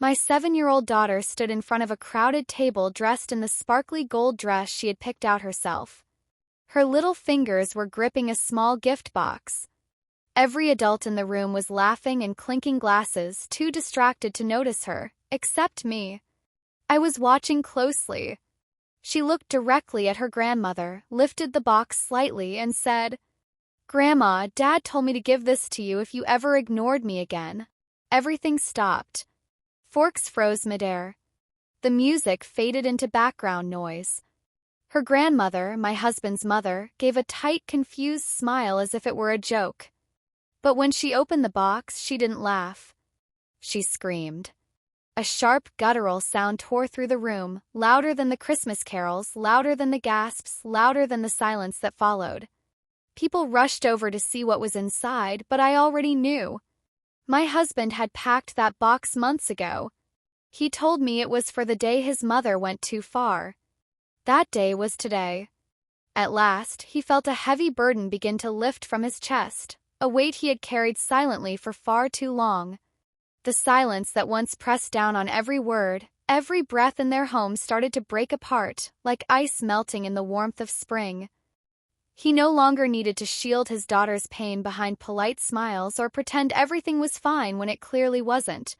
My 7-year-old daughter stood in front of a crowded table dressed in the sparkly gold dress she had picked out herself. Her little fingers were gripping a small gift box. Every adult in the room was laughing and clinking glasses, too distracted to notice her, except me. I was watching closely. She looked directly at her grandmother, lifted the box slightly, and said, "Grandma, Dad told me to give this to you if you ever ignored me again." Everything stopped. Forks froze midair. The music faded into background noise. Her grandmother, my husband's mother, gave a tight, confused smile as if it were a joke. But when she opened the box, she didn't laugh. She screamed. A sharp, guttural sound tore through the room, louder than the Christmas carols, louder than the gasps, louder than the silence that followed. People rushed over to see what was inside, but I already knew. My husband had packed that box months ago. He told me it was for the day his mother went too far. That day was today. At last, he felt a heavy burden begin to lift from his chest, a weight he had carried silently for far too long. The silence that once pressed down on every word, every breath in their home started to break apart, like ice melting in the warmth of spring. He no longer needed to shield his daughter's pain behind polite smiles or pretend everything was fine when it clearly wasn't.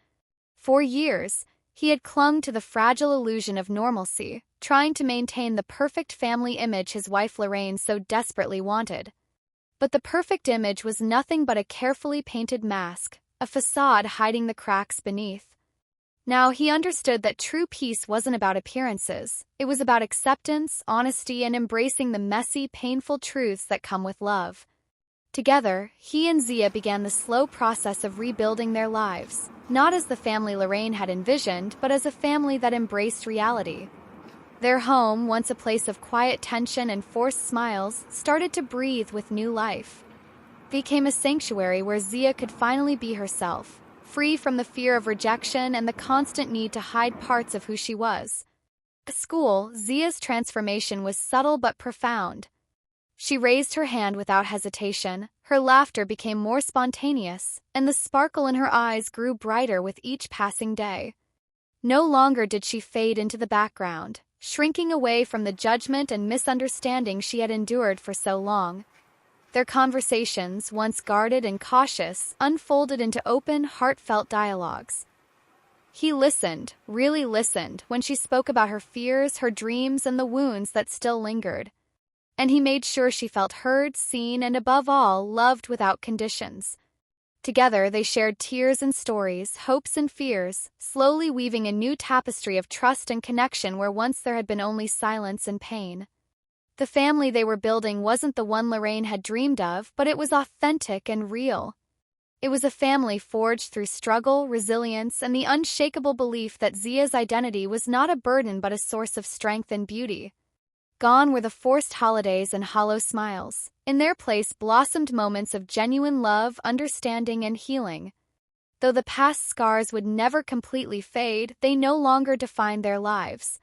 For years, he had clung to the fragile illusion of normalcy, trying to maintain the perfect family image his wife Lorraine so desperately wanted. But the perfect image was nothing but a carefully painted mask, a facade hiding the cracks beneath. Now he understood that true peace wasn't about appearances. It was about acceptance, honesty, and embracing the messy, painful truths that come with love. Together, he and Zia began the slow process of rebuilding their lives, not as the family Lorraine had envisioned, but as a family that embraced reality. Their home, once a place of quiet tension and forced smiles, started to breathe with new life. It became a sanctuary where Zia could finally be herself, free from the fear of rejection and the constant need to hide parts of who she was. At school, Zia's transformation was subtle but profound. She raised her hand without hesitation, her laughter became more spontaneous, and the sparkle in her eyes grew brighter with each passing day. No longer did she fade into the background, shrinking away from the judgment and misunderstanding she had endured for so long. Their conversations, once guarded and cautious, unfolded into open, heartfelt dialogues. He listened, really listened, when she spoke about her fears, her dreams, and the wounds that still lingered. And he made sure she felt heard, seen, and above all, loved without conditions. Together, they shared tears and stories, hopes and fears, slowly weaving a new tapestry of trust and connection where once there had been only silence and pain. The family they were building wasn't the one Lorraine had dreamed of, but it was authentic and real. It was a family forged through struggle, resilience, and the unshakable belief that Zia's identity was not a burden but a source of strength and beauty. Gone were the forced holidays and hollow smiles. In their place blossomed moments of genuine love, understanding, and healing. Though the past scars would never completely fade, they no longer defined their lives.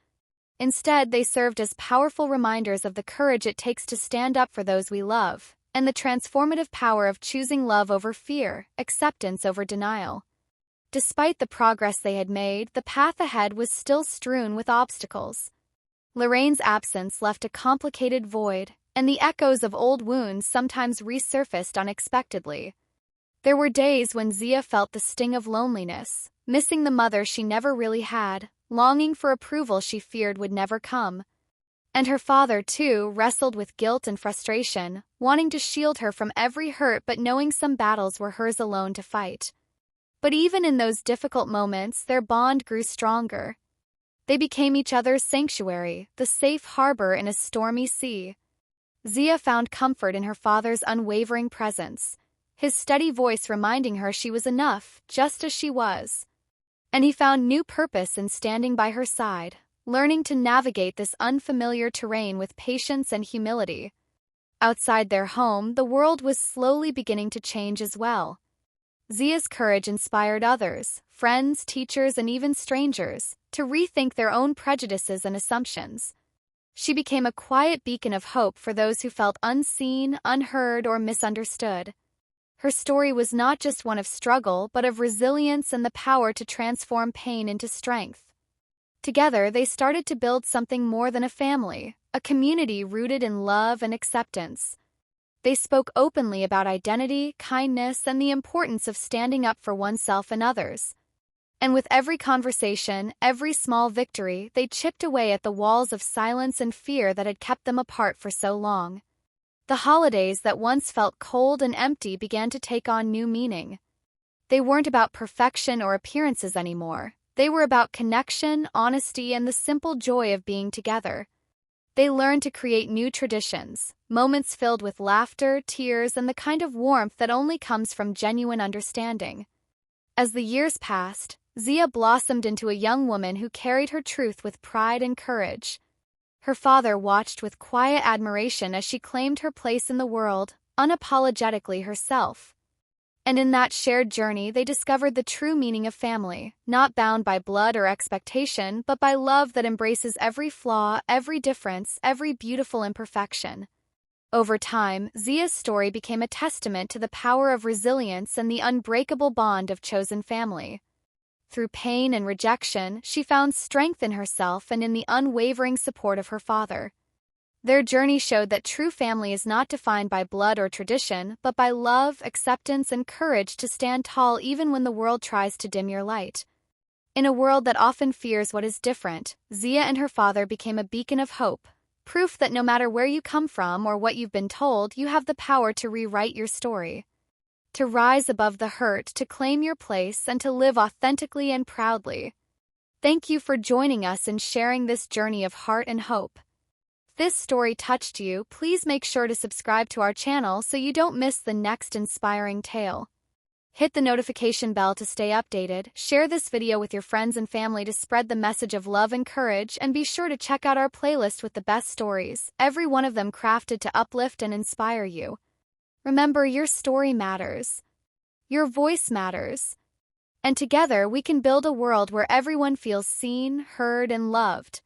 Instead, they served as powerful reminders of the courage it takes to stand up for those we love, and the transformative power of choosing love over fear, acceptance over denial. Despite the progress they had made, the path ahead was still strewn with obstacles. Lorraine's absence left a complicated void, and the echoes of old wounds sometimes resurfaced unexpectedly. There were days when Zia felt the sting of loneliness, missing the mother she never really had, longing for approval she feared would never come. And her father, too, wrestled with guilt and frustration, wanting to shield her from every hurt but knowing some battles were hers alone to fight. But even in those difficult moments, their bond grew stronger. They became each other's sanctuary, the safe harbor in a stormy sea. Zia found comfort in her father's unwavering presence, his steady voice reminding her she was enough, just as she was. And he found new purpose in standing by her side, learning to navigate this unfamiliar terrain with patience and humility. Outside their home, the world was slowly beginning to change as well. Zia's courage inspired others, friends, teachers, and even strangers, to rethink their own prejudices and assumptions. She became a quiet beacon of hope for those who felt unseen, unheard, or misunderstood. Her story was not just one of struggle, but of resilience and the power to transform pain into strength. Together, they started to build something more than a family, a community rooted in love and acceptance. They spoke openly about identity, kindness, and the importance of standing up for oneself and others. And with every conversation, every small victory, they chipped away at the walls of silence and fear that had kept them apart for so long. The holidays that once felt cold and empty began to take on new meaning. They weren't about perfection or appearances anymore. They were about connection, honesty, and the simple joy of being together. They learned to create new traditions, moments filled with laughter, tears, and the kind of warmth that only comes from genuine understanding. As the years passed, Zia blossomed into a young woman who carried her truth with pride and courage. Her father watched with quiet admiration as she claimed her place in the world, unapologetically herself. And in that shared journey, they discovered the true meaning of family, not bound by blood or expectation, but by love that embraces every flaw, every difference, every beautiful imperfection. Over time, Zia's story became a testament to the power of resilience and the unbreakable bond of chosen family. Through pain and rejection, she found strength in herself and in the unwavering support of her father. Their journey showed that true family is not defined by blood or tradition, but by love, acceptance, and courage to stand tall even when the world tries to dim your light. In a world that often fears what is different, Zia and her father became a beacon of hope, proof that no matter where you come from or what you've been told, you have the power to rewrite your story. To rise above the hurt, to claim your place, and to live authentically and proudly. Thank you for joining us in sharing this journey of heart and hope. If this story touched you, please make sure to subscribe to our channel so you don't miss the next inspiring tale. Hit the notification bell to stay updated, share this video with your friends and family to spread the message of love and courage, and be sure to check out our playlist with the best stories, every one of them crafted to uplift and inspire you. Remember, your story matters. Your voice matters. And together we can build a world where everyone feels seen, heard, and loved.